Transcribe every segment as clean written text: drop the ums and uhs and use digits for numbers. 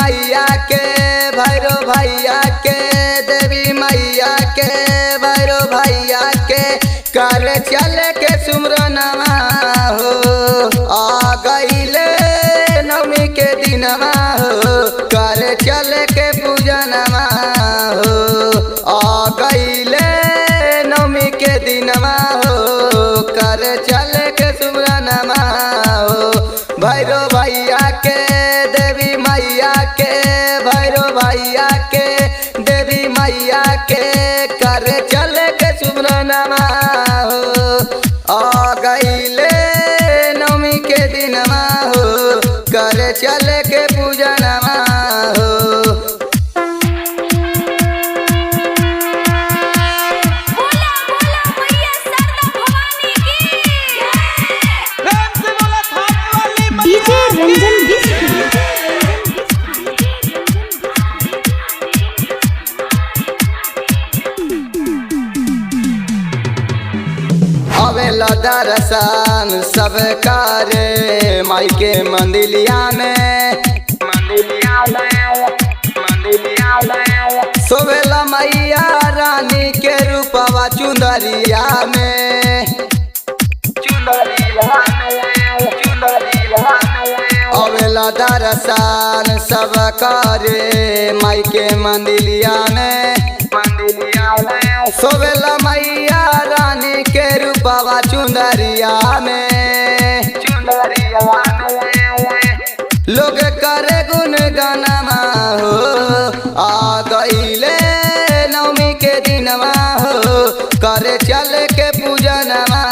मैया के भैरव भैया के, देवी मैया के भैरव भैया के कर चल के सुमरनमा हो। आ गईले नवमी के दिनमा हो, कर चल के पूजनमा हो। आ गईले नवमी के दिनमा हो, कर चल के सुमरनमा हो। भैरव भैया के देवी मैया के, भैरव भैया के देवी मैया के कर चल के सुमरनमा हो। आ गईले नवमी के दिनमा हो, कर चल के पूजनमा हो। डीजे रंजन अवेला दर्शन सब करे माई के मंदिलिया में, सोवेला मैया रानी के रूपवा चुंदरिया में। अवेला दर्शन सब करे माई के मंदिलिया में, सोवेला मैया रानी के रूपवा चुंदरिया में। लोग करे गुन गनमा हो, आ गईले नवमी के दिनमा हो, करे चल के पूजनमा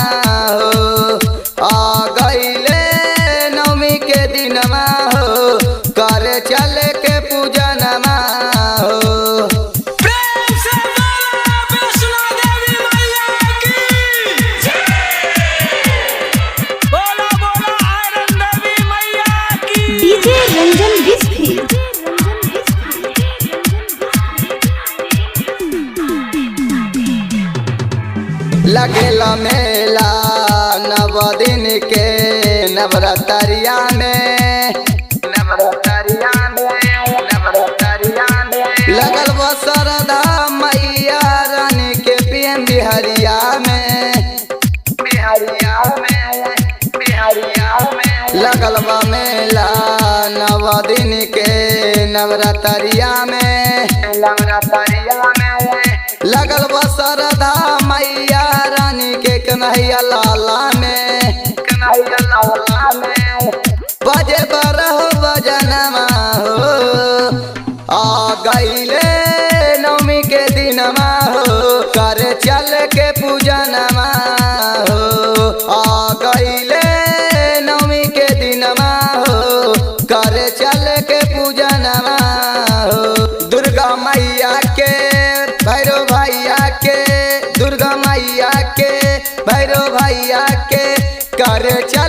हो। आ गईले नवमी के दिनमा हो, करे चल के पूजनमा हो। डीजे रंजन बिस्फी लगेला मेला नव दिन के नवरात्रिया में, लगल वो सरदा मैया रानी के पीएम बिहारिया में। लगल बा मेला नव दिन के नवरात्रिया में, लगल बा सरदा मैया रानी के कन्हैया लाला में। बजे बरहो बजनमा हो, आ गईले नवमी के दिनमा हो, कर चल के पूजनमा हो। आ गईले नवमी के दिनमा हो, कर चल के पूजनमा हो। दुर्गा मैया के भैरव भैया के, दुर्गा मैया के भैरव भैया के कर चल